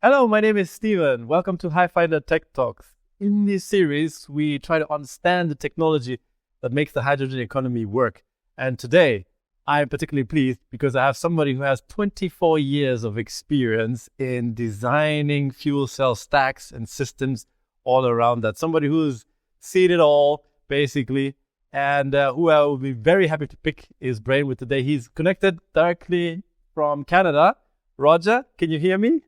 Hello, my name is Steven. Welcome to Hyfindr Tech Talks. In this series, we try to understand the technology that makes the hydrogen economy work. And today, I am particularly pleased because I have somebody who has 24 years of experience in designing fuel cell stacks and systems all around that. Somebody who's seen it all, basically, and who I will be very happy to pick his brain with today. He's connected directly from Canada. Roger, can you hear me?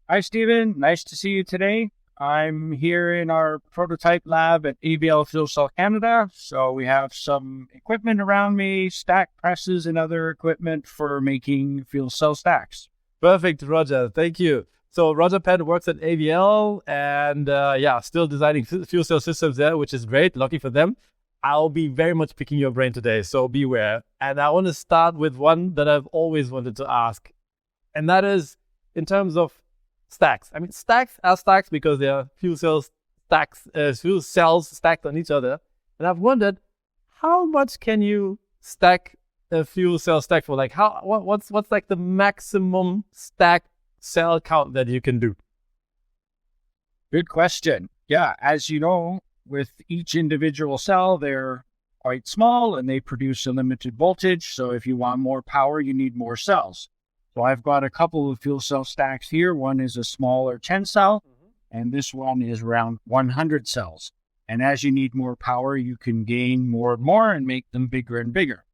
Hi, Stephen. Nice to see you today. I'm here in our prototype lab at AVL Fuel Cell Canada. So we have some equipment around me, stack presses and other equipment for making fuel cell stacks. Perfect, Roger. Thank you. So Roger Penn works at AVL and still designing fuel cell systems there, which is great. Lucky for them. I'll be very much picking your brain today, so beware. And I want to start with one that I've always wanted to ask. And that is in terms of stacks. I mean, stacks are stacks because they are fuel cells stacked on each other. And I've wondered, how much can you stack a fuel cell stack for? Like, what's like the maximum stack cell count that you can do? Good question. Yeah, as you know, with each individual cell, they're quite small and they produce a limited voltage. So if you want more power, you need more cells. So I've got a couple of fuel cell stacks here. One is a smaller 10 cell, and this one is around 100 cells. And as you need more power, you can gain more and more and make them bigger and bigger.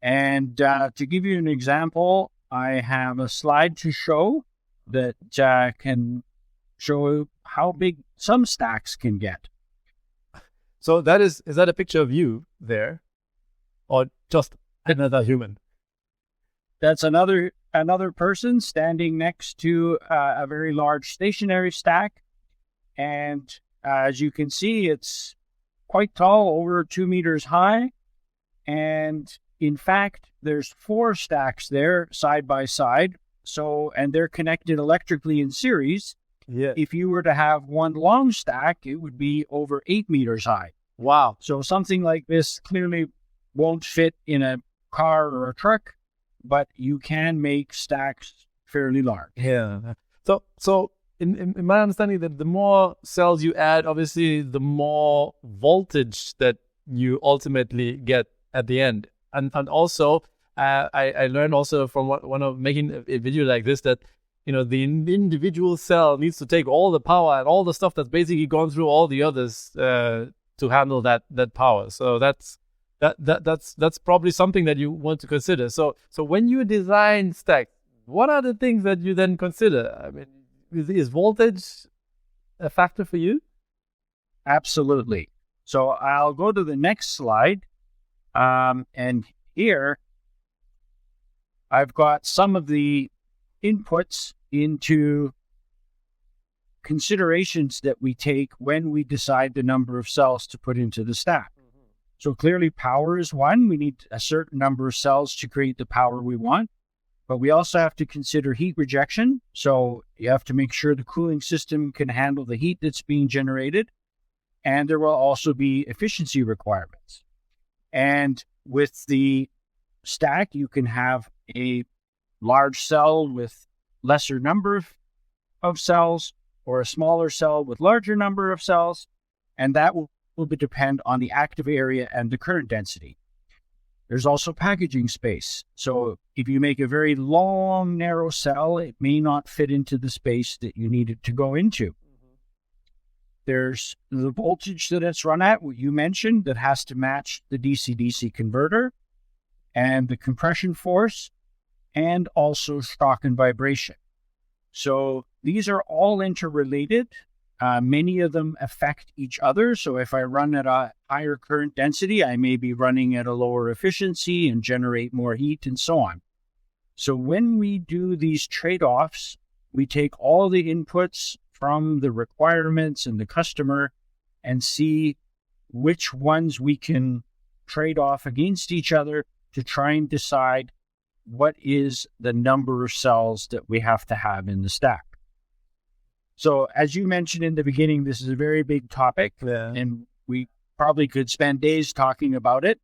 And to give you an example, I have a slide to show that can show how big some stacks can get. So is that a picture of you there, or just another human? That's another person standing next to a very large stationary stack. And as you can see, it's quite tall, over 2 meters high. And in fact, there's 4 stacks there side by side. And they're connected electrically in series. Yeah. If you were to have one long stack, it would be over 8 meters high. Wow. So something like this clearly won't fit in a car or a truck, but you can make stacks fairly large. Yeah. So in my understanding, that the more cells you add, obviously, the more voltage that you ultimately get at the end. And also, I learned also from one of making a video like this that, you know, the individual cell needs to take all the power and all the stuff that's basically gone through all the others to handle that power. So that's probably something that you want to consider. So when you design stacks, what are the things that you then consider? I mean, is voltage a factor for you? Absolutely. So I'll go to the next slide. And here I've got some of the inputs into considerations that we take when we decide the number of cells to put into the stack. So clearly power is one. We need a certain number of cells to create the power we want. But we also have to consider heat rejection. So you have to make sure the cooling system can handle the heat that's being generated. And there will also be efficiency requirements. And with the stack, you can have a large cell with lesser number of cells, or a smaller cell with larger number of cells. And that will depend on the active area and the current density. There's also packaging space. So if you make a very long, narrow cell, it may not fit into the space that you need it to go into. There's the voltage that it's run at, what you mentioned, that has to match the DC-DC converter, and the compression force, and also shock and vibration. So these are all interrelated. Many of them affect each other. So if I run at a higher current density, I may be running at a lower efficiency and generate more heat and so on. So when we do these trade-offs, we take all the inputs from the requirements and the customer and see which ones we can trade off against each other to try and decide what is the number of cells that we have to have in the stack. So as you mentioned in the beginning, this is a very big topic, and we probably could spend days talking about it.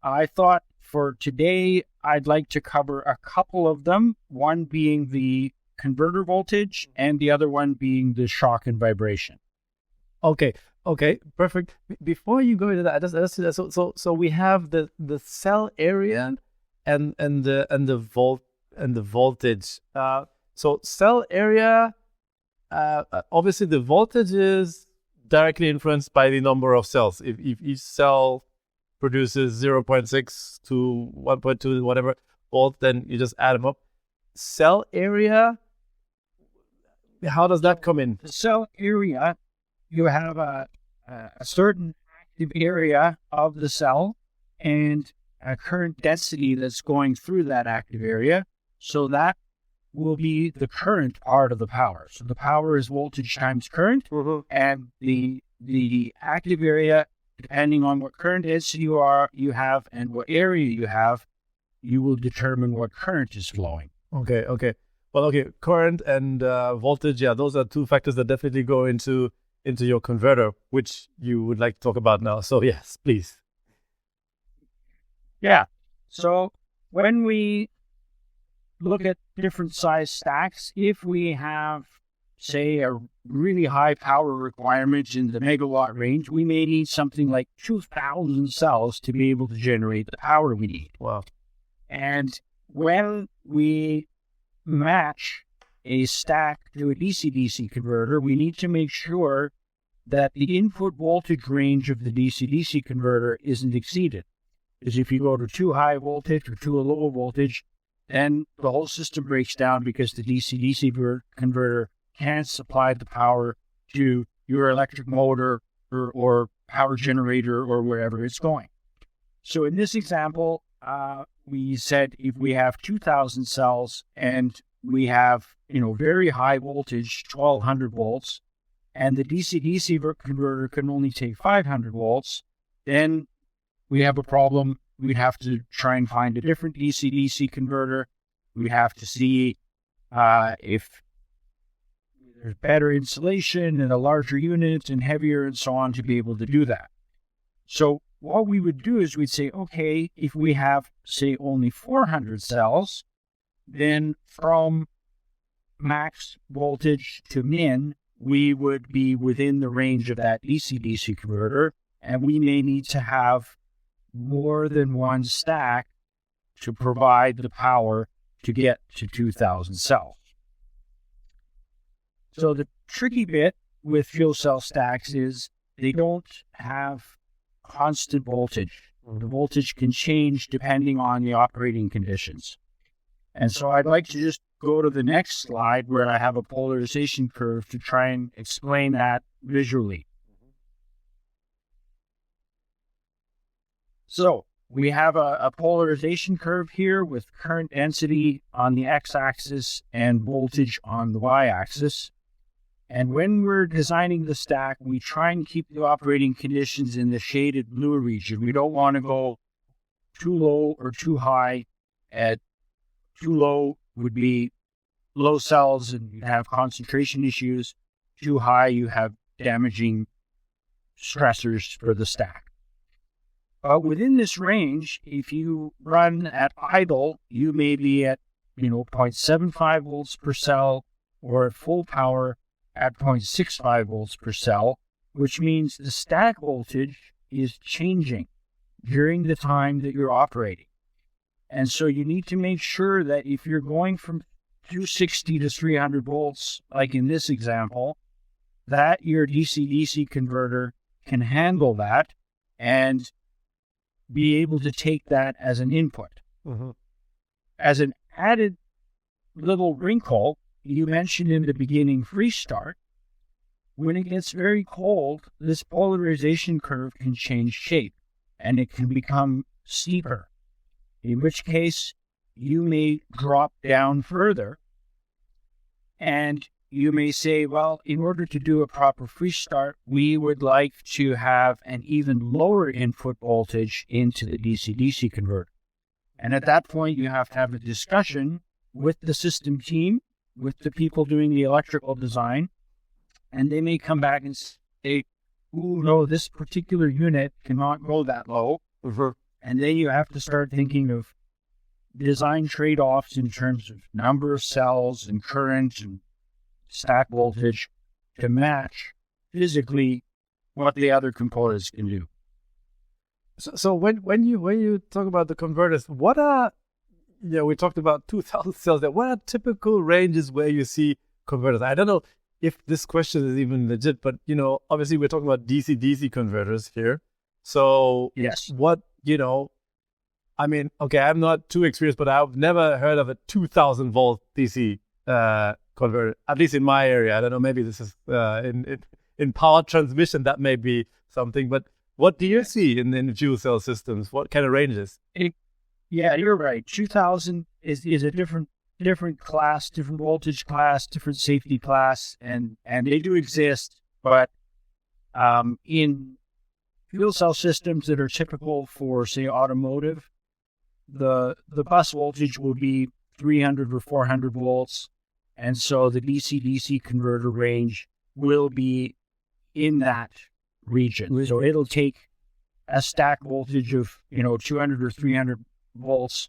I thought for today, I'd like to cover a couple of them, one being the converter voltage, and the other one being the shock and vibration. Okay, perfect. Before you go into that, so we have the cell area and the voltage. So cell area, obviously the voltage is directly influenced by the number of cells. If each cell produces 0.6 to 1.2 whatever volt, then you just add them up. Cell area, how does that come in? The cell area, you have a certain active area of the cell and a current density that's going through that active area. So that will be the current part of the power. So the power is voltage times current, and the active area, depending on what current density you have and what area you have, you will determine what current is flowing. Okay. Well, current and voltage, yeah, those are two factors that definitely go into your converter, which you would like to talk about now. So yes, please. Yeah. So when we look at different size stacks, if we have, say, a really high power requirement in the megawatt range, we may need something like 2,000 cells to be able to generate the power we need. Wow. And when we match a stack to a DC-DC converter, we need to make sure that the input voltage range of the DC-DC converter isn't exceeded. Because if you go to too high voltage or too low voltage, then the whole system breaks down because the DC-DC converter can't supply the power to your electric motor or power generator or wherever it's going. So in this example, we said if we have 2,000 cells and we have, very high voltage, 1,200 volts, and the DC-DC converter can only take 500 volts, then we have a problem. We'd have to try and find a different DC-DC converter. We'd have to see if there's better insulation and a larger unit and heavier and so on to be able to do that. So what we would do is we'd say, okay, if we have, say, only 400 cells, then from max voltage to min, we would be within the range of that DC-DC converter, and we may need to have more than one stack to provide the power to get to 2,000 cells. So the tricky bit with fuel cell stacks is they don't have constant voltage. The voltage can change depending on the operating conditions. And so I'd like to just go to the next slide where I have a polarization curve to try and explain that visually. So we have a polarization curve here with current density on the x-axis and voltage on the y-axis. And when we're designing the stack, we try and keep the operating conditions in the shaded blue region. We don't want to go too low or too high. At too low would be low cells and you have concentration issues. Too high, you have damaging stressors for the stack. But within this range, if you run at idle, you may be at 0.75 volts per cell, or at full power at 0.65 volts per cell, which means the stack voltage is changing during the time that you're operating. And so you need to make sure that if you're going from 260 to 300 volts, like in this example, that your DC-DC converter can handle that and be able to take that as an input. Mm-hmm. As an added little wrinkle, you mentioned in the beginning freeze start. When it gets very cold, this polarization curve can change shape and it can become steeper, in which case you may drop down further and you may say, well, in order to do a proper freeze start, we would like to have an even lower input voltage into the DC-DC converter. And at that point, you have to have a discussion with the system team, with the people doing the electrical design, and they may come back and say, oh, no, this particular unit cannot go that low. Mm-hmm. And then you have to start thinking of design trade-offs in terms of number of cells and current and stack voltage to match physically what the other components can do. So when you talk about the converters, what are, we talked about 2,000 cells there. What are typical ranges where you see converters? I don't know if this question is even legit, but obviously we're talking about DC-DC converters here. So yes, what, I mean, okay, I'm not too experienced, but I've never heard of a 2,000 volt DC converter, at least in my area. I don't know, maybe this is in power transmission, that may be something, but what do you see in fuel cell systems? What kind of ranges? Yeah, you're right. 2,000 is a different class, different voltage class, different safety class, and they do exist. But in fuel cell systems that are typical for, say, automotive, the bus voltage will be 300 or 400 volts, and so the DC-DC converter range will be in that region. So it'll take a stack voltage of 200 or 300 volts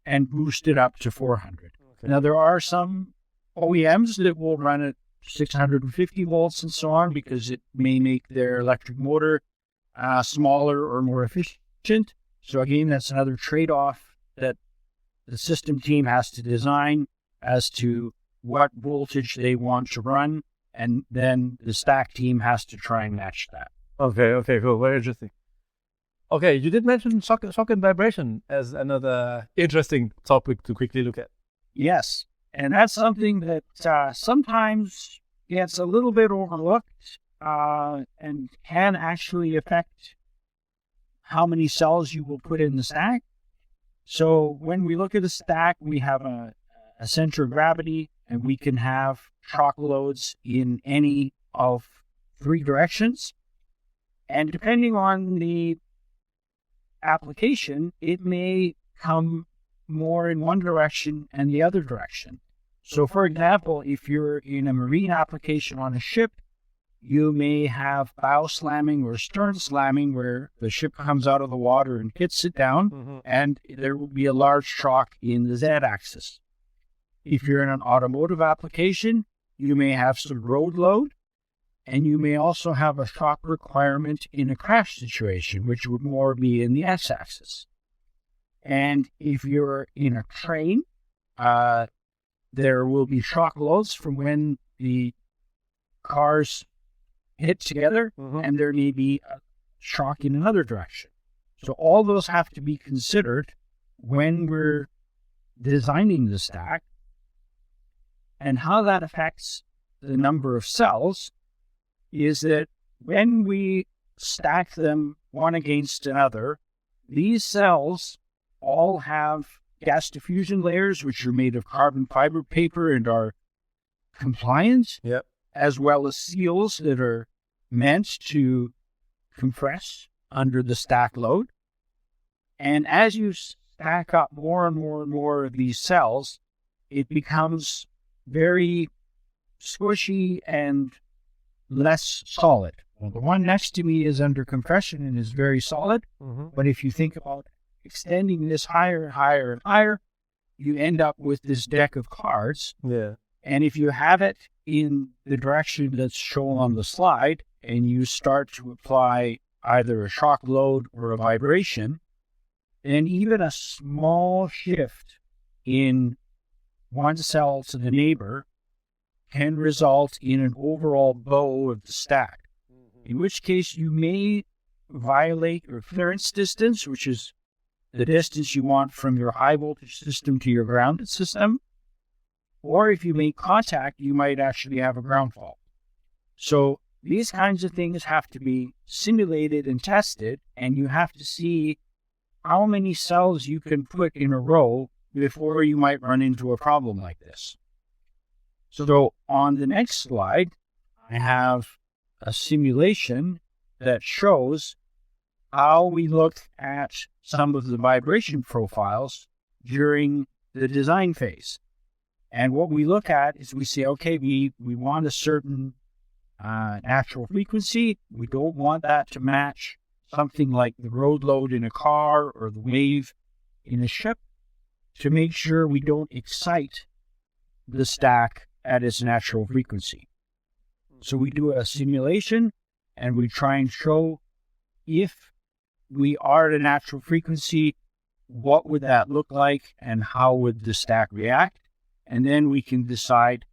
and boost it up to 400. Okay. Now there are some OEMs that will run at 650 volts and so on because it may make their electric motor smaller or more efficient. So again, that's another trade-off that the system team has to design as to what voltage they want to run, and then the stack team has to try and match that. Okay, cool. Very interesting. Okay, you did mention shock and vibration as another interesting topic to quickly look at. Yes, and that's something that sometimes gets a little bit overlooked and can actually affect how many cells you will put in the stack. So when we look at a stack, we have a center of gravity, and we can have shock loads in any of three directions. And depending on the application, it may come more in one direction and the other direction. So for example, if you're in a marine application on a ship, you may have bow slamming or stern slamming where the ship comes out of the water and hits it down, and there will be a large shock in the Z-axis. If you're in an automotive application, you may have some road load, and you may also have a shock requirement in a crash situation, which would more be in the X-axis. And if you're in a train, there will be shock loads from when the cars hit together, and there may be a shock in another direction. So all those have to be considered when we're designing the stack. And how that affects the number of cells is that when we stack them one against another, these cells all have gas diffusion layers, which are made of carbon fiber paper and are compliant, as well as seals that are meant to compress under the stack load. And as you stack up more and more and more of these cells, it becomes very squishy and less solid. Well, the one next to me is under compression and is very solid. But if you think about extending this higher and higher and higher, you end up with this deck of cards. And if you have it in the direction that's shown on the slide, and you start to apply either a shock load or a vibration, then even a small shift in one cell to the neighbor can result in an overall bow of the stack, in which case you may violate your clearance distance, which is the distance you want from your high voltage system to your grounded system, or if you make contact, you might actually have a ground fault. So these kinds of things have to be simulated and tested, and you have to see how many cells you can put in a row before you might run into a problem like this. So on the next slide, I have a simulation that shows how we look at some of the vibration profiles during the design phase. And what we look at is we say, okay, we want a certain natural frequency. We don't want that to match something like the road load in a car or the wave in a ship. to make sure we don't excite the stack at its natural frequency. So we do a simulation and we try and show if we are at a natural frequency, what would that look like and how would the stack react? And then we can decide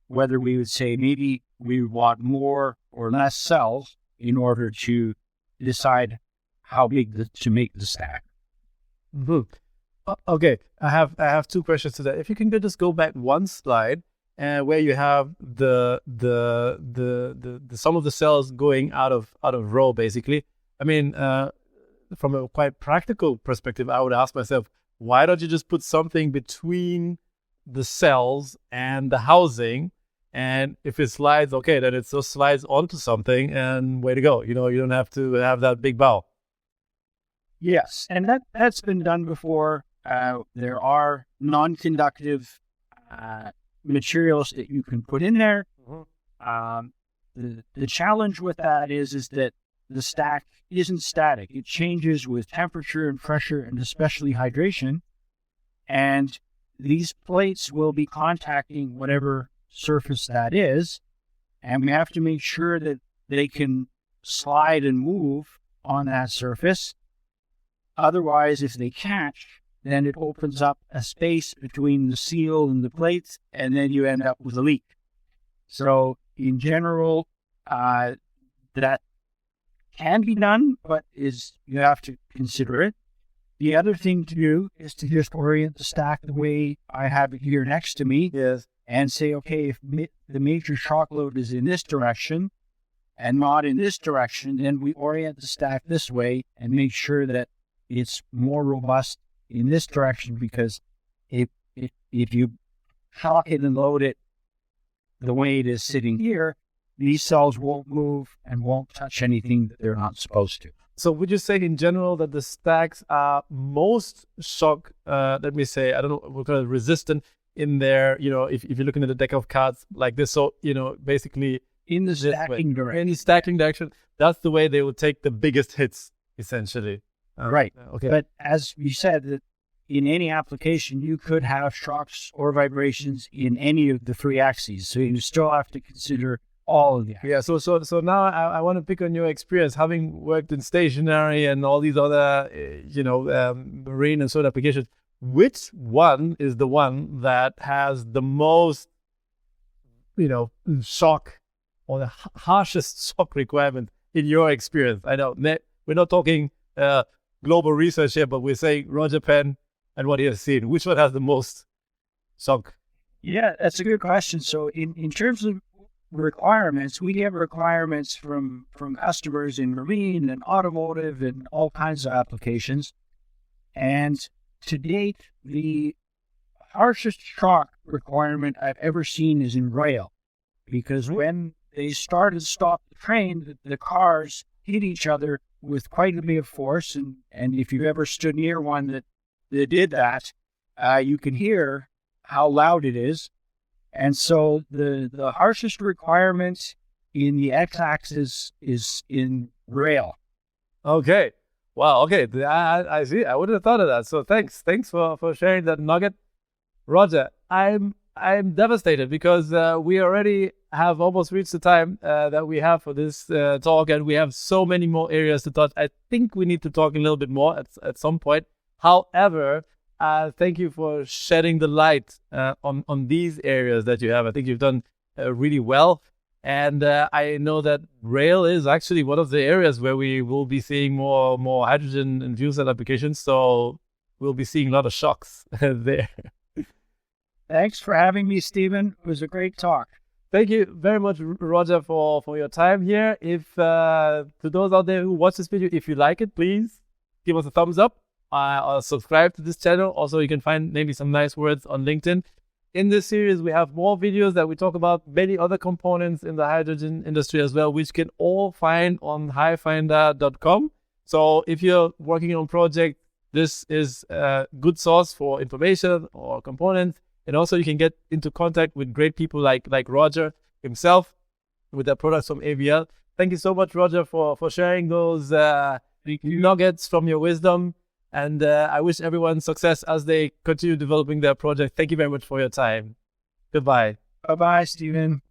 whether we would say maybe we want more or less cells in order to decide how big to make the stack. Mm-hmm. Okay, I have two questions to that. If you can just go back one slide, where you have the sum of the cells going out of row, basically. I mean, from a quite practical perspective, I would ask myself, why don't you just put something between the cells and the housing? And if it slides, okay, then it just slides onto something, and way to go. You don't have to have that big bow. Yes, and that's been done before. There are non-conductive materials that you can put in there. Mm-hmm. The challenge with that is that the stack isn't static. It changes with temperature and pressure and especially hydration. And these plates will be contacting whatever surface that is. And we have to make sure that they can slide and move on that surface. Otherwise, if they catch, then it opens up a space between the seal and the plates, and then you end up with a leak. So in general, that can be done, but you have to consider it. The other thing to do is to just orient the stack the way I have it here next to me. Yes. And say, okay, if the major shock load is in this direction and not in this direction, then we orient the stack this way and make sure that it's more robust in this direction, because if you shock it and load it the way it is sitting here, these cells won't move and won't touch anything that they're not supposed to. So would you say in general that the stacks are most shock, let me say, I don't know, we're kind of resistant in there, if you're looking at a deck of cards like this, so, basically in the stacking direction. In the stacking direction, that's the way they will take the biggest hits, essentially. Right. Okay. But as you said, that in any application, you could have shocks or vibrations in any of the three axes. So you still have to consider all of the axes. Yeah. So now I want to pick on your experience, having worked in stationary and all these other, marine and sort of applications. Which one is the one that has the most, shock or the harshest shock requirement in your experience? I know we're not talking global research here, but we're saying Roger Penn and what he has seen. Which one has the most shock? Yeah, that's a good question. So in terms of requirements, we have requirements from customers in marine and automotive and all kinds of applications. And to date, the harshest shock requirement I've ever seen is in rail, because when they stop the train, the cars hit each other with quite a bit of force, and if you've ever stood near one that did that, you can hear how loud it is. And so the harshest requirement in the x-axis is in rail. Okay. Wow. Okay. I see. I wouldn't have thought of that. So thanks for sharing that nugget, Roger. I'm devastated because we already have almost reached the time that we have for this talk, and we have so many more areas to touch. I think we need to talk a little bit more at some point. However, thank you for shedding the light on these areas that you have. I think you've done really well. And I know that rail is actually one of the areas where we will be seeing more hydrogen and fuel cell applications. So we'll be seeing a lot of shocks there. Thanks for having me, Stephen. It was a great talk. Thank you very much, Roger, for your time here. If to those out there who watch this video, if you like it, please give us a thumbs up. Or subscribe to this channel. Also, you can find maybe some nice words on LinkedIn. In this series, we have more videos that we talk about many other components in the hydrogen industry as well, which you can all find on Hyfindr.com. So if you're working on a project, this is a good source for information or components. And also you can get into contact with great people like Roger himself with their products from AVL. Thank you so much, Roger, for sharing those nuggets from your wisdom. And I wish everyone success as they continue developing their project. Thank you very much for your time. Goodbye. Bye-bye, Stephen.